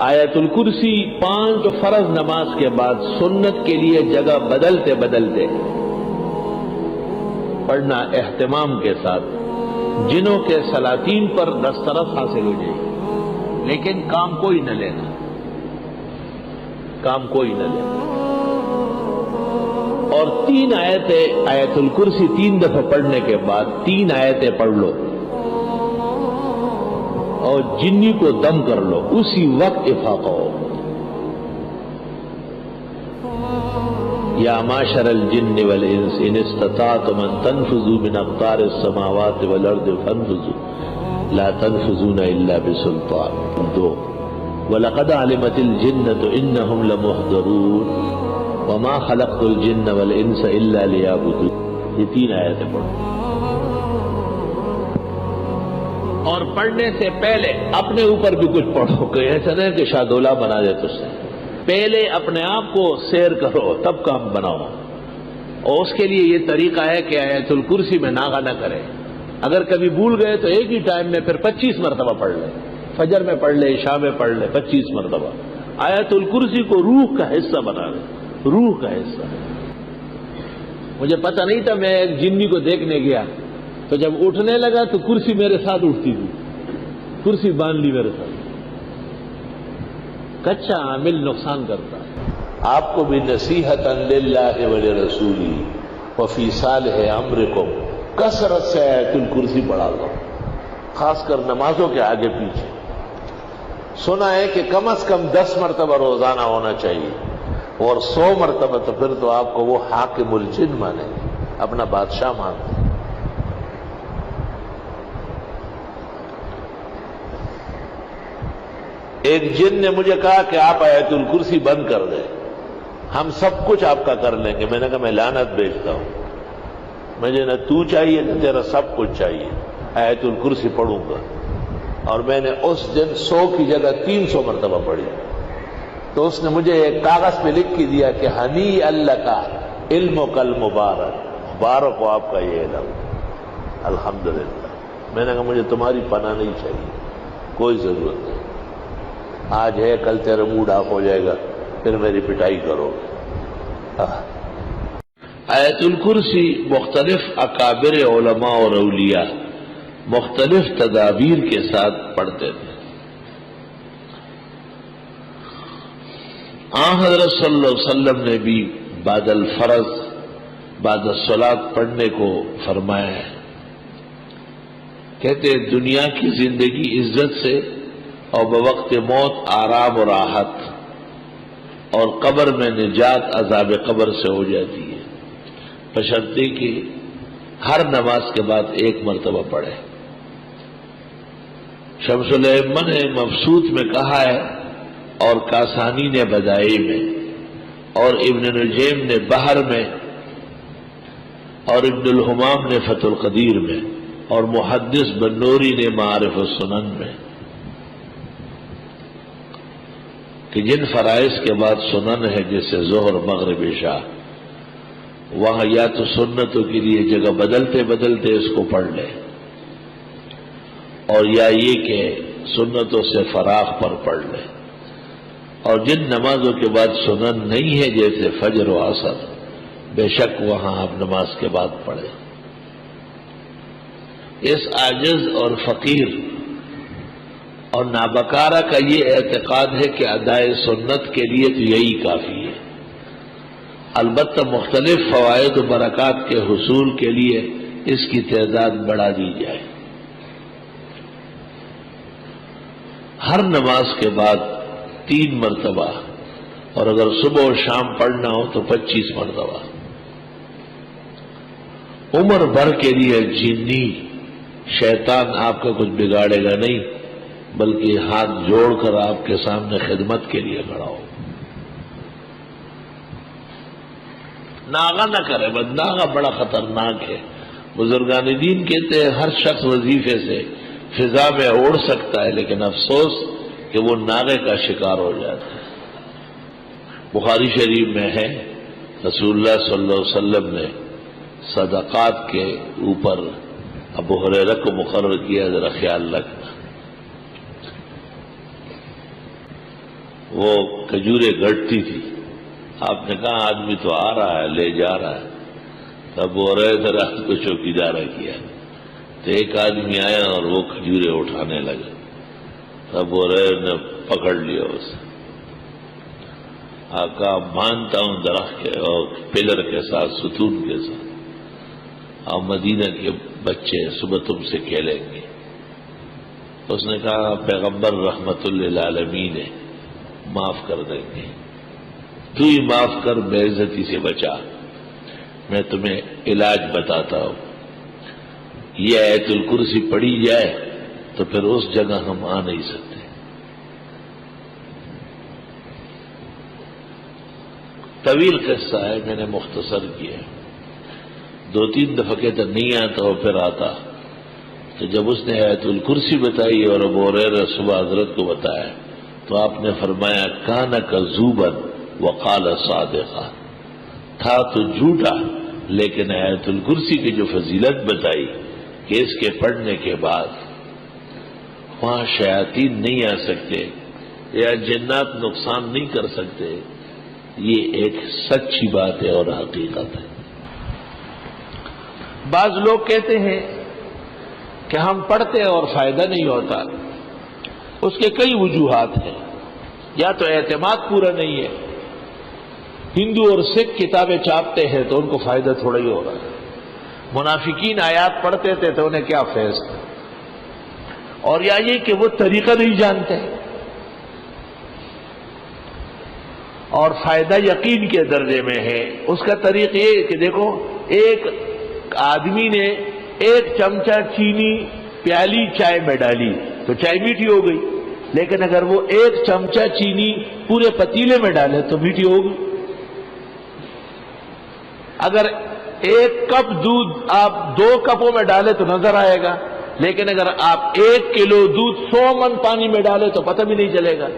آیت الکرسی 5 فرض نماز کے بعد سنت کے لیے جگہ بدلتے بدلتے پڑھنا اہتمام کے ساتھ، جنوں کے سلاطین پر دسترس حاصل ہو جائے گی، لیکن کام کوئی نہ لینا، کام کوئی نہ لینا۔ اور 3 آیتیں آیت الکرسی 3 دفعہ پڑھنے کے بعد 3 آیتیں پڑھ لو اور جنی کو دم کر لو، اسی وقت افاقہ ہو۔ یا معشر الجن والانس ان استطعتم ان تنفذوا من اقطار السماوات والارض فانفذوا لا تنفذون الا بسلطان۔ 2 وَلَقَدْ عَلِمَتِ الْجِنَّةُ إِنَّهُمْ لَمُحْضَرُونَ وَمَا خَلَقْتُ الْجِنَّ وَالْإِنسَ إِلَّا لِيَعْبُدُونِ۔ یہ 3 آیتیں پڑھو، اور پڑھنے سے پہلے اپنے اوپر بھی کچھ پڑھو، کہ ایسا نہیں کہ شادولہ بنا دے تجھ سے۔ پہلے اپنے آپ کو سیر کرو تب کام بناؤ، اور اس کے لیے یہ طریقہ ہے کہ آیت الکرسی میں ناغہ نہ کرے۔ اگر کبھی بھول گئے تو ایک ہی ٹائم میں پھر 25 مرتبہ پڑھ لیں، فجر میں پڑھ لے، عشاء میں پڑھ لے 25 مرتبہ۔ آیت الکرسی کو روح کا حصہ بنا لے، روح کا حصہ۔ مجھے پتہ نہیں تھا، میں ایک جنی کو دیکھنے گیا تو جب اٹھنے لگا تو کرسی میرے ساتھ اٹھتی تھی، کرسی باندھ لی میرے ساتھ۔ کچا عامل نقصان کرتا ہے۔ آپ کو بھی نصیحتاً للہ ولرسولہ وفی صالح امرکم، کثرت سے آیت الکرسی پڑھا لو، خاص کر نمازوں کے آگے پیچھے۔ سنا ہے کہ کم از کم 10 مرتبہ روزانہ ہونا چاہیے، اور 100 مرتبہ تو پھر تو آپ کو وہ حاکم الجن مانے، اپنا بادشاہ مانتے ہیں۔ ایک جن نے مجھے کہا کہ آپ آیت الکرسی بند کر دیں، ہم سب کچھ آپ کا کر لیں گے۔ میں نے کہا میں لعنت بھیجتا ہوں، مجھے نہ تو چاہیے نہ تیرا سب کچھ چاہیے، آیت الکرسی پڑھوں گا۔ اور میں نے اس دن 100 کی جگہ 300 مرتبہ پڑھی۔ تو اس نے مجھے ایک کاغذ پہ لکھ کے دیا کہ ہنی اللہ کا علم کل مبارک، مبارک ہو آپ کا یہ علم، الحمدللہ۔ میں نے کہا مجھے تمہاری پناہ نہیں چاہیے، کوئی ضرورت نہیں، آج ہے کل تیرا موڈ آف ہو جائے گا، پھر میری پٹائی کرو گے۔ آیت الکرسی مختلف اکابر علماء اور اولیاء مختلف تدابیر کے ساتھ پڑھتے تھے۔ حضرت صلی اللہ علیہ وسلم نے بھی بعد الفرض، بعد الصلاۃ پڑھنے کو فرمایا ہے۔ کہتے ہیں دنیا کی زندگی عزت سے اور بوقت موت آرام و راحت، اور قبر میں نجات عذاب قبر سے ہو جاتی ہے، بشرطے کہ ہر نماز کے بعد 1 مرتبہ پڑھے۔ شمس الائمہ نے مبسوط میں کہا ہے، اور کاسانی نے بدائی میں، اور ابن نجیم نے بحر میں، اور ابن الحمام نے فتح القدیر میں، اور محدث بنوری نے معارف السنن میں، کہ جن فرائض کے بعد سنن ہے جیسے ظہر مغرب عشاء، وہاں یا تو سنتوں کے لیے جگہ بدلتے بدلتے اس کو پڑھ لے، اور یا یہ کہ سنتوں سے فراغ پر پڑھ لے۔ اور جن نمازوں کے بعد سنن نہیں ہے جیسے فجر و عصر، بے شک وہاں آپ نماز کے بعد پڑھیں۔ اس عاجز اور فقیر اور نابکارہ کا یہ اعتقاد ہے کہ ادائے سنت کے لیے تو یہی کافی ہے، البتہ مختلف فوائد و برکات کے حصول کے لیے اس کی تعداد بڑھا دی جائے۔ ہر نماز کے بعد 3 مرتبہ، اور اگر صبح اور شام پڑھنا ہو تو 25 مرتبہ۔ عمر بھر کے لیے جنی شیطان آپ کا کچھ بگاڑے گا نہیں، بلکہ ہاتھ جوڑ کر آپ کے سامنے خدمت کے لیے کھڑا ہو۔ ناغہ نہ کرے، بس ناغہ بڑا خطرناک ہے۔ بزرگان دین کہتے ہیں ہر شخص وظیفے سے فضا میں اڑ سکتا ہے، لیکن افسوس کہ وہ ناغے کا شکار ہو جاتا ہے۔ بخاری شریف میں ہے رسول اللہ صلی اللہ علیہ وسلم نے صدقات کے اوپر ابو ہریرہ کو مقرر کیا، ذرا خیال رکھنا۔ وہ کھجوریں گھٹتی تھی. آپ نے کہا آدمی تو آ رہا ہے، لے جا رہا ہے. تب وہ رہے تھے، رات کو چوکیدارہ کیا تو ایک آدمی آیا اور وہ کھجوریں اٹھانے لگا. تب وہ رہے نے پکڑ لیا اسے. آقا مانتا ہوں درخت کے اور پلر کے ساتھ، ستون کے ساتھ، اور مدینہ کے بچے صبح تم سے کھیلیں گے. اس نے کہا پیغمبر رحمت للعالمین ہے، معاف کر دیں گے. تو ہی معاف کر، بے عزتی سے بچا. میں تمہیں علاج بتاتا ہوں. یہ آیت الکرسی پڑھی جائے تو پھر اس جگہ ہم آ نہیں سکتے. طویل قصہ ہے، میں نے مختصر کیا. 2-3 دفعہ کہتا نہیں آتا اور پھر آتا. تو جب اس نے آیت الکرسی بتائی اور ابو ہریرہ صبح حضرت کو بتایا تو آپ نے فرمایا کان کذوبا وقال صادقا، تھا تو جھوٹا لیکن آیت الکرسی کی جو فضیلت بتائی کہ اس کے پڑھنے کے بعد وہاں شیاطین نہیں آ سکتے یا جنات نقصان نہیں کر سکتے، یہ ایک سچی بات ہے اور حقیقت ہے. بعض لوگ کہتے ہیں کہ ہم پڑھتے اور فائدہ نہیں ہوتا. اس کے کئی وجوہات ہیں. یا تو اعتماد پورا نہیں ہے. ہندو اور سکھ کتابیں چھاپتے ہیں تو ان کو فائدہ تھوڑا ہی ہو رہا ہے. منافقین آیات پڑھتے تھے تو انہیں کیا فیض تھا. اور یا یہ کہ وہ طریقہ نہیں جانتے اور فائدہ یقین کے درجے میں ہے. اس کا طریقہ یہ کہ دیکھو، ایک آدمی نے 1 چمچہ چینی پیالی چائے میں ڈالی تو چائے میٹھی ہو گئی. لیکن اگر وہ 1 چمچہ چینی پورے پتیلے میں ڈالے تو میٹھی ہوگی. اگر 1 کپ دودھ آپ 2 کپوں میں ڈالے تو نظر آئے گا، لیکن اگر آپ 1 کلو دودھ 100 من پانی میں ڈالے تو پتہ بھی نہیں چلے گا.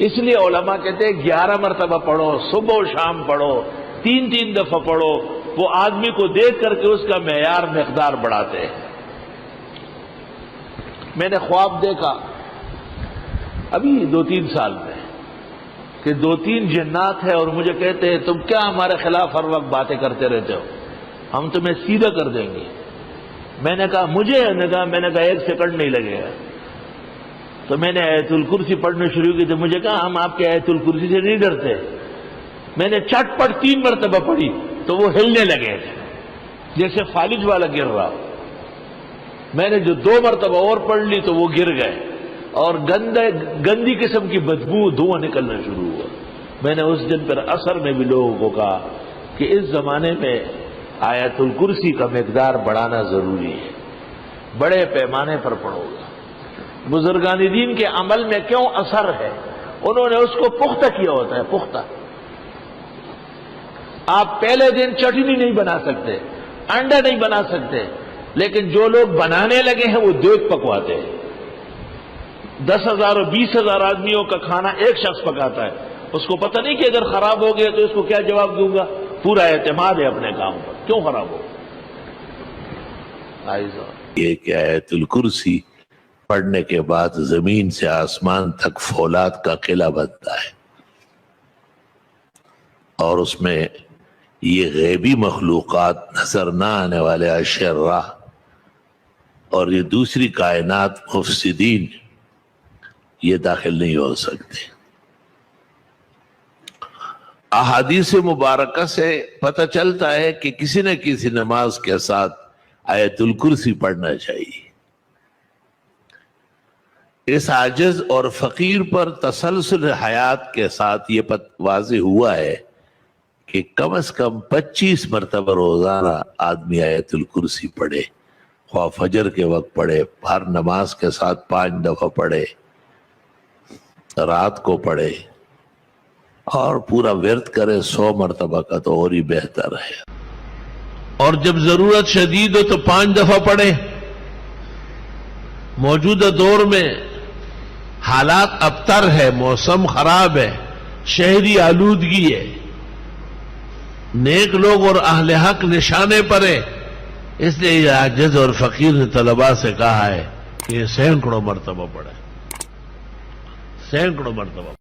اس لیے علماء کہتے ہیں 11 مرتبہ پڑھو، صبح و شام پڑھو، 3 دفعہ پڑھو. وہ آدمی کو دیکھ کر کے اس کا معیار مقدار بڑھاتے ہیں. میں نے خواب دیکھا ابھی 2-3 سال میں کہ 2-3 جنات ہیں اور مجھے کہتے ہیں تم کیا ہمارے خلاف ہر وقت باتیں کرتے رہتے ہو، ہم تمہیں سیدھا کر دیں گے. میں نے کہا مجھے، میں نے کہا 1 سیکنڈ نہیں لگے گا. تو میں نے آیت الکرسی پڑھنا شروع کی تو مجھے کہا ہم آپ کے آیت الکرسی سے نہیں ڈرتے. میں نے چٹ پٹ 3 مرتبہ پڑھی تو وہ ہلنے لگے جیسے فالج والا گر رہا. میں نے جو 2 مرتبہ اور پڑھ لی تو وہ گر گئے اور گندی قسم کی بدبو دھواں نکلنا شروع ہوا. میں نے اس دن پر اثر میں بھی لوگوں کو کہا کہ اس زمانے میں آیت الکرسی کا مقدار بڑھانا ضروری ہے، بڑے پیمانے پر پڑھو گا. بزرگان دین کے عمل میں کیوں اثر ہے؟ انہوں نے اس کو پختہ کیا ہوتا ہے. پختہ آپ پہلے دن چٹنی نہیں بنا سکتے، انڈا نہیں بنا سکتے، لیکن جو لوگ بنانے لگے ہیں وہ دیگ پکواتے ہیں. 10,000 اور 20,000 آدمیوں کا کھانا ایک شخص پکاتا ہے. اس کو پتہ نہیں کہ اگر خراب ہو گیا تو اس کو کیا جواب دوں گا. پورا اعتماد ہے اپنے کام پر، کیوں خراب ہو. یہ کہ آیت الکرسی پڑھنے کے بعد زمین سے آسمان تک فولاد کا قلعہ بنتا ہے اور اس میں یہ غیبی مخلوقات، نظر نہ آنے والے اشرار اور یہ دوسری کائنات، مفسدین، یہ داخل نہیں ہو سکتے. احادیث مبارکہ سے پتہ چلتا ہے کہ کسی نہ کسی نماز کے ساتھ آیت الکرسی پڑھنا چاہیے. اس عاجز اور فقیر پر تسلسل حیات کے ساتھ یہ واضح ہوا ہے کہ کم از کم 25 مرتبہ روزانہ آدمی آیت الکرسی پڑھے، خواہ فجر کے وقت پڑھے، ہر نماز کے ساتھ 5 دفعہ پڑھے، رات کو پڑھے اور پورا ورد کرے 100 مرتبہ کا تو اور ہی بہتر ہے. اور جب ضرورت شدید ہو تو 5 دفعہ پڑھے. موجودہ دور میں حالات ابتر ہے، موسم خراب ہے، شہری آلودگی ہے، نیک لوگ اور اہل حق نشانے پر ہے. اس لیے یہ عاجز اور فقیر نے طلباء سے کہا ہے کہ یہ 100 مرتبہ پڑھے، 100 مرتبہ.